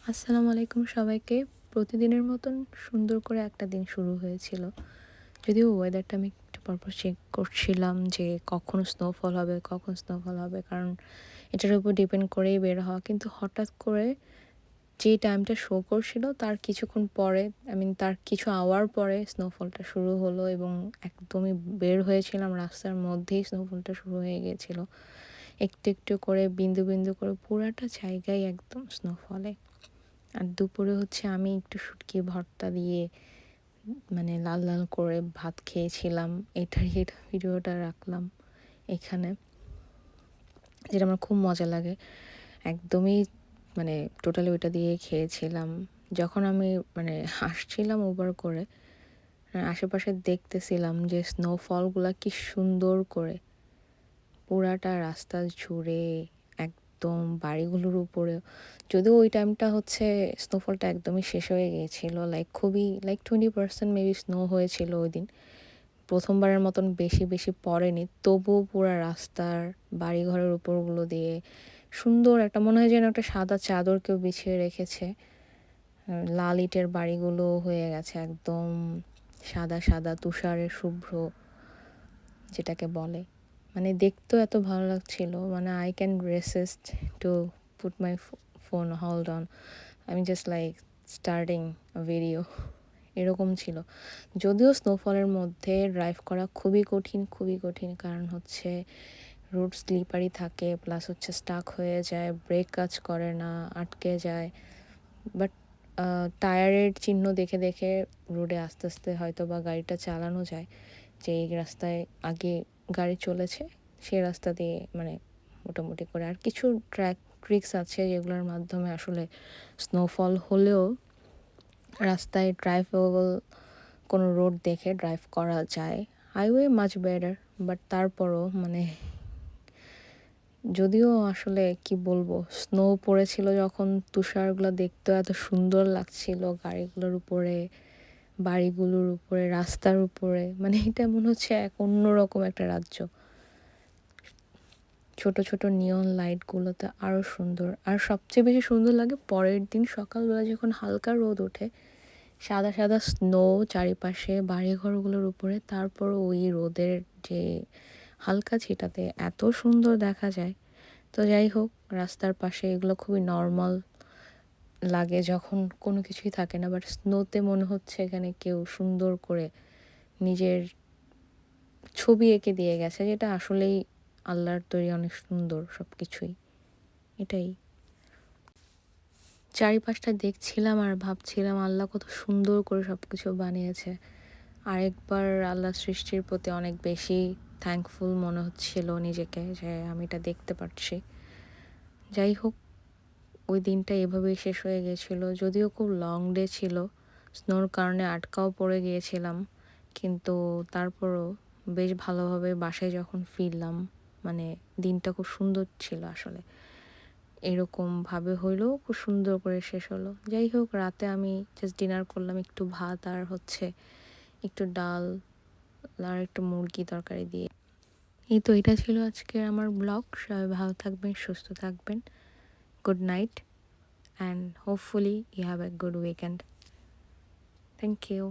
আসসালামু আলাইকুম সবাইকে। প্রতিদিনের মতন সুন্দর করে একটা দিন শুরু হয়েছিল। যদিও ওয়েদারটা আমি একটু পরপর চেক করছিলাম যে কখন স্নোফল হবে, কখন স্নোফল হবে। কারণ এটার উপর ডিপেন্ড করেই বের হওয়া। কিন্তু হঠাৎ করে যে টাইমটা শো করছিল তার কিছুক্ষণ পরে, তার কিছু আওয়ার পরে স্নোফলটা শুরু হলো এবং একদমই বের হয়েছিলাম রাস্তার মধ্যেই স্নোফলটা শুরু হয়ে গিয়েছিল। একটু, একটু করে বিন্দু, বিন্দু করে পুরাটা জায়গায় একদম স্নোফলে। আর দুপুরে হচ্ছে আমি একটু শুটকি ভর্তা দিয়ে লাল লাল করে ভাত খেয়েছিলাম। এটা ভিডিওটা রাখলাম এখানে, যেটা আমার খুব মজা লাগে। একদমই টোটালি ওইটা দিয়ে খেয়েছিলাম। যখন আমি আসছিলাম উবার করে, আশেপাশে দেখতেছিলাম যে স্নোফলগুলা কি সুন্দর করে পুরাটা রাস্তা জুড়ে একদম বাড়িগুলোর উপরে। যদিও ওই টাইমটা হচ্ছে স্নোফলটা একদমই শেষ হয়ে গিয়েছিল, খুবই 20% মেবি স্নো হয়েছিল ওই দিন। প্রথমবারের মতন বেশি বেশি পড়েনি, তবুও পুরা রাস্তার বাড়িঘরের উপরগুলো দিয়ে সুন্দর একটা, মনে হয় যেন একটা সাদা চাদর কেউ বিছিয়ে রেখেছে। লাল ইটের বাড়িগুলো হয়ে গেছে একদম সাদা সাদা তুষারের শুভ্র, যেটাকে বলে। দেখতেও এত ভালো লাগছিল, I can resist to put my phone hold on, আমি জাস্ট স্টার্টিং ভিডিও, এরকম ছিল। যদিও স্নোফলের মধ্যে ড্রাইভ করা খুবই কঠিন, খুবই কঠিন। কারণ হচ্ছে রোড স্লিপারি থাকে, প্লাস হচ্ছে স্টাক হয়ে যায়, ব্রেক কাজ করে না, আটকে যায়। বাট টায়ারের চিহ্ন দেখে দেখে রোডে আস্তে আস্তে হয়তো বা গাড়িটা চালানো যায়, যে এই রাস্তায় আগে গাড়ি চলেছে সে রাস্তা দিয়ে মোটামুটি করে। আর কিছু ট্রিক্স আছে যেগুলোর মাধ্যমে আসলে স্নোফল হলেও রাস্তায় ড্রাইভেবল কোনো রোড দেখে ড্রাইভ করা যায়। হাইওয়ে মাচ বেটার, বাট তারপরও যদিও আসলে কি বলবো, স্নো পড়েছিল যখন, তুষারগুলো দেখতেও এত সুন্দর লাগছিল গাড়িগুলোর উপরে, বাড়িগুলোর উপরে, রাস্তার উপরে। এটা মনে হচ্ছে এক অন্যরকম একটা রাজ্য। ছোট ছোট নিয়ন লাইটগুলোতে আরও সুন্দর। আর সবচেয়ে বেশি সুন্দর লাগে পরের দিন সকালবেলা যখন হালকা রোদ ওঠে, সাদা সাদা স্নো চারিপাশে বাড়িঘরগুলোর উপরে, তারপর ওই রোদের যে হালকা ছিটাতে এত সুন্দর দেখা যায়। তো যাই হোক, রাস্তার পাশে এগুলো খুবই নর্মাল লাগে যখন কোনো কিছুই থাকে না, বাট স্নোতে মনে হচ্ছে এখানে কেউ সুন্দর করে নিজের ছবি এঁকে দিয়ে গেছে, যেটা আসলেই আল্লাহর তৈরি অনেক সুন্দর সব কিছুই। এটাই, চারিপাশটা দেখছিলাম আর ভাবছিলাম আল্লাহ কত সুন্দর করে সব কিছু বানিয়েছে। আরেকবার আল্লাহ সৃষ্টির প্রতি অনেক বেশি থ্যাঙ্কফুল মনে হচ্ছিল নিজেকে, যে আমি এটা দেখতে পারছি। যাই হোক, ওই দিনটা এভাবেই শেষ হয়ে গিয়েছিল। যদিও খুব লং ডে ছিল, স্নোর কারণে আটকাও পড়ে গিয়েছিলাম, কিন্তু তারপরও বেশ ভালোভাবে বাসায় যখন ফিরলাম, দিনটা খুব সুন্দর ছিল আসলে। এরকমভাবে হইলেও খুব সুন্দর করে শেষ হলো। যাই হোক, রাতে আমি জাস্ট ডিনার করলাম একটু ভাত আর হচ্ছে একটু ডাল আর একটু মুরগি তরকারি দিয়ে। এই তো, এটা ছিল আজকের আমার ব্লগ। সবাই ভালো থাকবেন, সুস্থ থাকবেন। Good night, and hopefully you have a good weekend. Thank you.